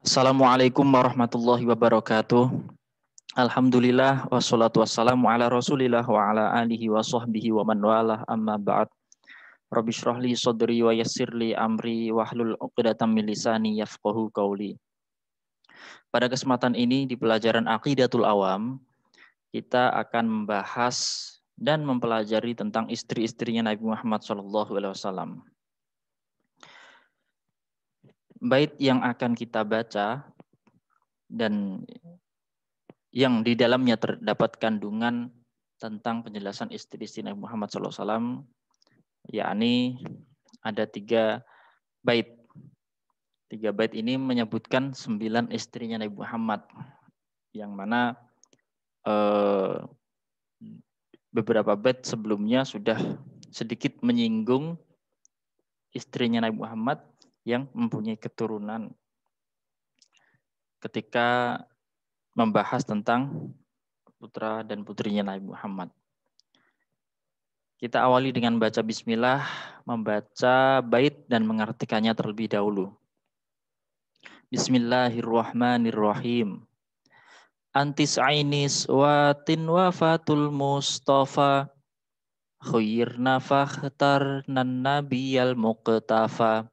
Assalamualaikum warahmatullahi wabarakatuh. Alhamdulillah wassalatu wassalamu ala Rasulillah wa ala alihi wa sahbihi wa man walah amma ba'd. Rabbi shrah li sadri wa yassir li amri wahlul 'uqdatam min lisani yafqahu qawli. Pada kesempatan ini di pelajaran Aqidatul Awam kita akan membahas dan mempelajari tentang istri-istrinya Nabi Muhammad SAW. Bait yang akan kita baca dan yang di dalamnya terdapat kandungan tentang penjelasan istri-istri Nabi Muhammad SAW, yakni ada 3 bait. 3 bait ini menyebutkan 9 istrinya Nabi Muhammad, yang mana beberapa bait sebelumnya sudah sedikit menyinggung istrinya Nabi Muhammad yang mempunyai keturunan ketika membahas tentang putra dan putrinya Nabi Muhammad. Kita awali dengan baca bismillah, membaca bait dan mengartikannya terlebih dahulu. Bismillahirrahmanirrahim. Antis ainis watin wafatul mustafa khuyirna fakhtar nan nabiyal muqtafa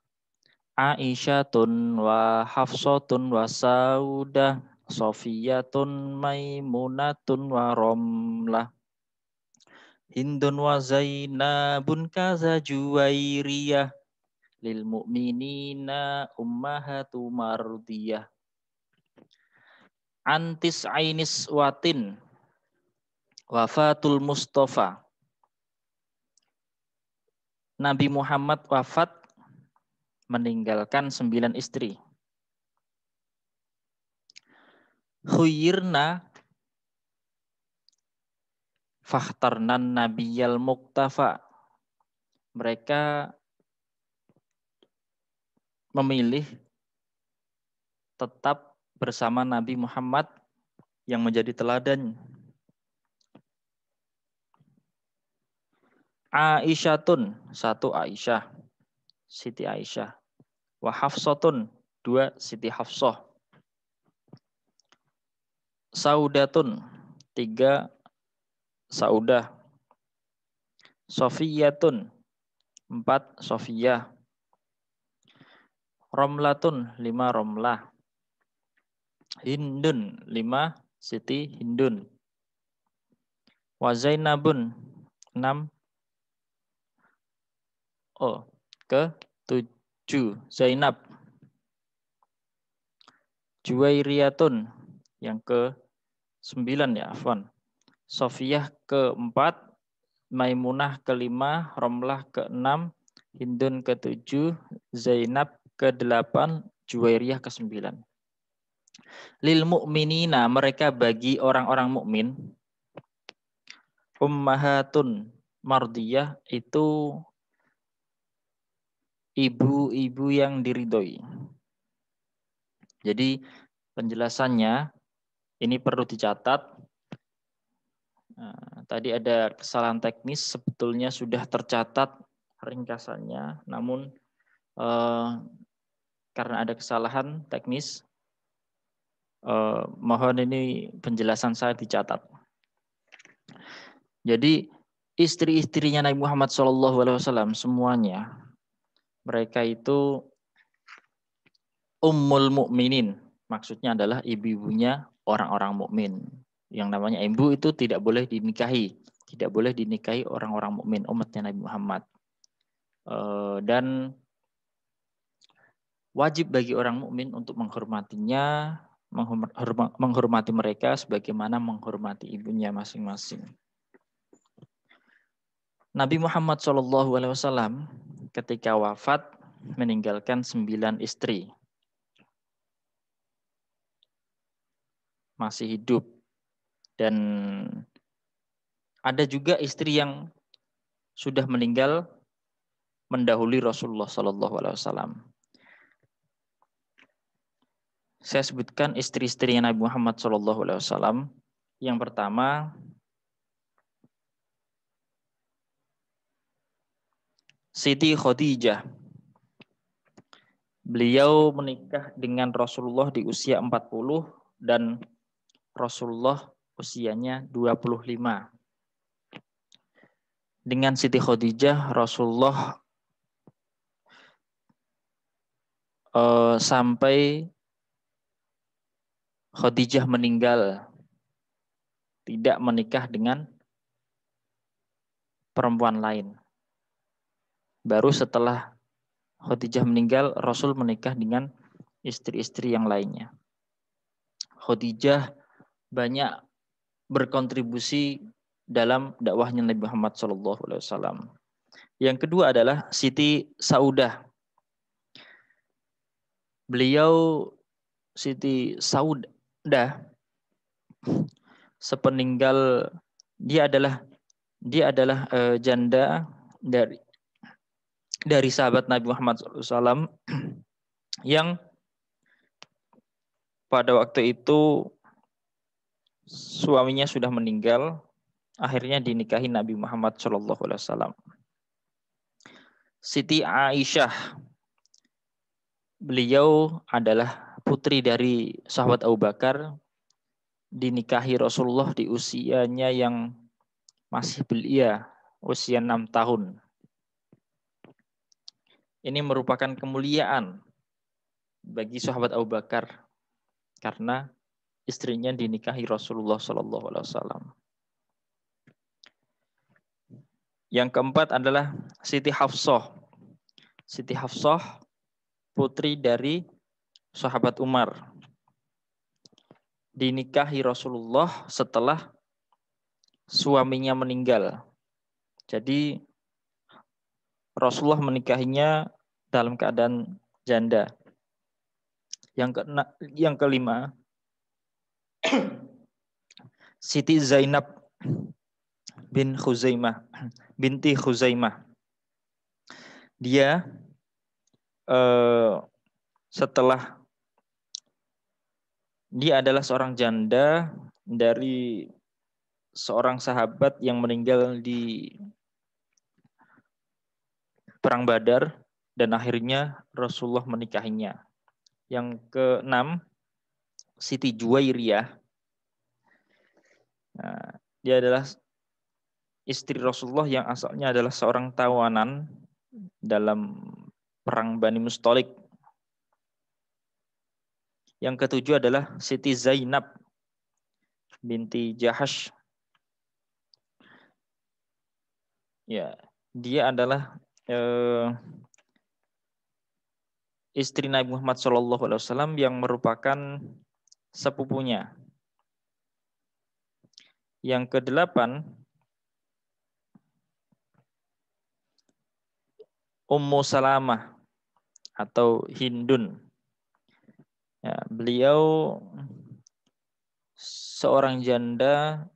Aisyatun wa Hafsatun wa Saudah Sofiyatun Maimunatun wa Romlah Hindun wa Zainabun kaza Juwairiyah lil mu'minina ummahatu mardiyah. Antis ainis watin wafatul Mustafa. Nabi Muhammad wafat meninggalkan 9 istri. Khuyirna fakhtarnan nabiyal muktafa. Mereka memilih tetap bersama Nabi Muhammad yang menjadi teladan. Aisyatun, 1 Aisyah, Siti Aisyah. Wa Hafsatun, 2 Siti Hafsah. Saudatun, 3 Saudah. Sofiyatun, 4 Sofiyah. Romlatun, 5 Romlah. Hindun, 5 Siti Hindun. Wa Zainabun, 6 ke-7 Zainab. Juwairiyatun yang ke-9 ya, afwan. Sofiyah ke-4, Maimunah ke-5, Romlah ke-6, Hindun ke-7, Zainab ke-8, Juwairiyah ke-9. Lil mu'minina, mereka bagi orang-orang mukmin. Ummahatun mardiyah, itu ibu-ibu yang diridhoi. Jadi penjelasannya ini perlu dicatat. Nah, tadi ada kesalahan teknis, sebetulnya sudah tercatat ringkasannya, namun karena ada kesalahan teknis, mohon ini penjelasan saya dicatat. Jadi istri-istrinya Nabi Muhammad SAW semuanya, mereka itu ummul mukminin, maksudnya adalah ibu-ibunya orang-orang mukmin. Yang namanya ibu itu tidak boleh dinikahi, orang-orang mukmin umatnya Nabi Muhammad. Dan wajib bagi orang mukmin untuk menghormatinya, menghormati mereka sebagaimana menghormati ibunya masing-masing. Nabi Muhammad SAW ketika wafat meninggalkan 9 istri. Masih hidup, dan ada juga istri yang sudah meninggal mendahului Rasulullah SAW. Saya sebutkan istri-istrinya Nabi Muhammad SAW. Yang pertama, Siti Khadijah. Beliau menikah dengan Rasulullah di usia 40 dan Rasulullah usianya 25. Dengan Siti Khadijah Rasulullah sampai Khadijah meninggal tidak menikah dengan perempuan lain. Baru setelah Khadijah meninggal, Rasul menikah dengan istri-istri yang lainnya. Khadijah banyak berkontribusi dalam dakwahnya Nabi Muhammad SAW. Yang kedua adalah Siti Saudah. Beliau Siti Saudah sepeninggal dia adalah janda dari sahabat Nabi Muhammad SAW yang pada waktu itu suaminya sudah meninggal, akhirnya dinikahi Nabi Muhammad SAW. Siti Aisyah, beliau adalah putri dari sahabat Abu Bakar, dinikahi Rasulullah di usianya yang masih belia, usia 6 tahun. Ini merupakan kemuliaan bagi sahabat Abu Bakar karena istrinya dinikahi Rasulullah SAW. Yang keempat adalah Siti Hafsah. Siti Hafsah putri dari sahabat Umar. Dinikahi Rasulullah setelah suaminya meninggal. Jadi Rasulullah menikahinya dalam keadaan janda. Yang kelima, Siti Zainab binti Khuzaimah. Dia dia adalah seorang janda dari seorang sahabat yang meninggal di Perang Badar dan akhirnya Rasulullah menikahinya. Yang keenam, Siti Juwairiyah. Nah, dia adalah istri Rasulullah yang asalnya adalah seorang tawanan dalam Perang Bani Mustalik. Yang ketujuh adalah Siti Zainab binti Jahash. Ya, dia adalah istri Nabi Muhammad SAW yang merupakan sepupunya. Yang kedelapan, Ummu Salamah atau Hindun. Ya, beliau seorang janda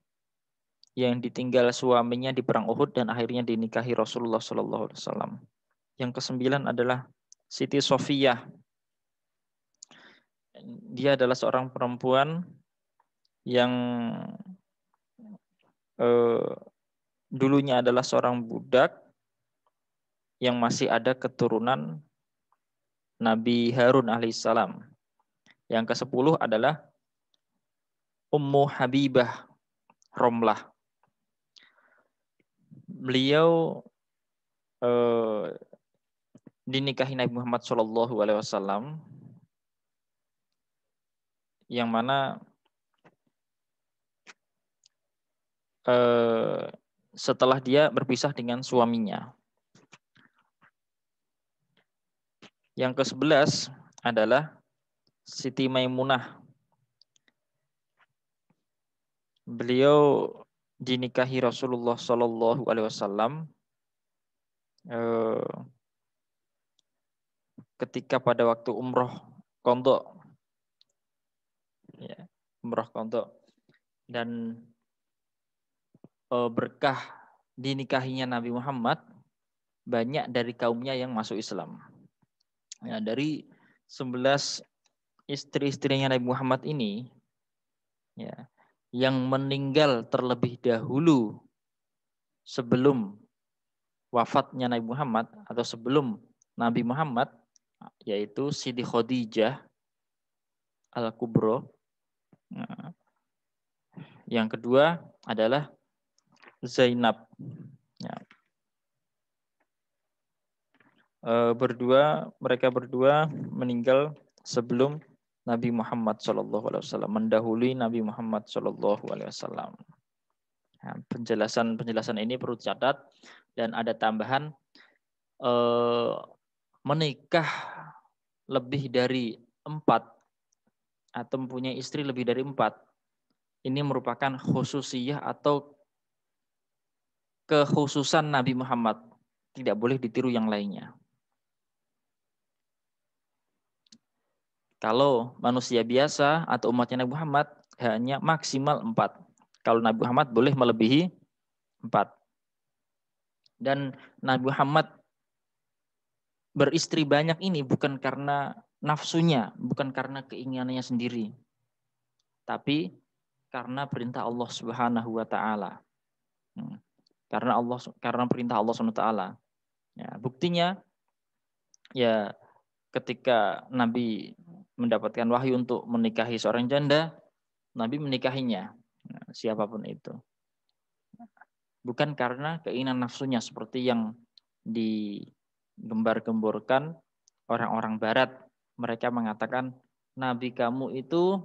yang ditinggal suaminya di perang Uhud dan akhirnya dinikahi Rasulullah SAW. Yang kesembilan adalah Siti Sofiyah. Dia adalah seorang perempuan yang dulunya adalah seorang budak yang masih ada keturunan Nabi Harun alaihissalam. Yang ke-10 adalah Ummu Habibah Romlah. Beliau dinikahi Nabi Muhammad SAW, yang mana setelah dia berpisah dengan suaminya. Yang ke-11 adalah Siti Maimunah. Beliau dinikahi Rasulullah SAW ketika pada waktu umroh Qadha, ya, umroh Qadha, dan berkah dinikahinya Nabi Muhammad, banyak dari kaumnya yang masuk Islam. Ya, dari 11 istri-istrinya Nabi Muhammad ini, ya, yang meninggal terlebih dahulu sebelum wafatnya Nabi Muhammad atau sebelum Nabi Muhammad yaitu Siti Khadijah Al-Kubro. Nah, yang kedua adalah Zainab. Ya. Mereka berdua meninggal sebelum Nabi Muhammad SAW, mendahului Nabi Muhammad SAW. Nah, penjelasan ini perlu dicatat dan ada tambahan menikah lebih dari 4 atau mempunyai istri lebih dari 4. Ini merupakan khususiyah atau kekhususan Nabi Muhammad. Tidak boleh ditiru yang lainnya. Kalau manusia biasa atau umatnya Nabi Muhammad hanya maksimal 4. Kalau Nabi Muhammad boleh melebihi 4. Dan Nabi Muhammad beristri banyak ini bukan karena nafsunya, bukan karena keinginannya sendiri. Tapi karena perintah Allah Subhanahu wa taala. Karena perintah Allah Subhanahu wa taala. Ya, buktinya ya ketika Nabi mendapatkan wahyu untuk menikahi seorang janda, Nabi menikahinya, siapapun itu. Bukan karena keinginan nafsunya seperti yang digembar-gemborkan orang-orang barat. Mereka mengatakan Nabi kamu itu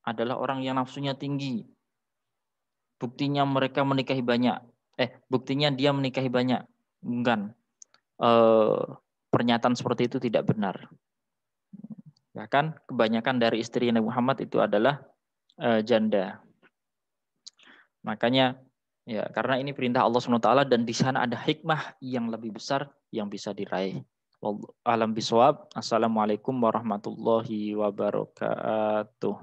adalah orang yang nafsunya tinggi. Buktinya mereka menikahi banyak. Buktinya dia menikahi banyak. Bukan. Pernyataan seperti itu tidak benar. Bahkan kebanyakan dari istri Nabi Muhammad itu adalah janda. Makanya ya karena ini perintah Allah SWT dan di sana ada hikmah yang lebih besar yang bisa diraih. Alam bisawab. Assalamualaikum warahmatullahi wabarakatuh.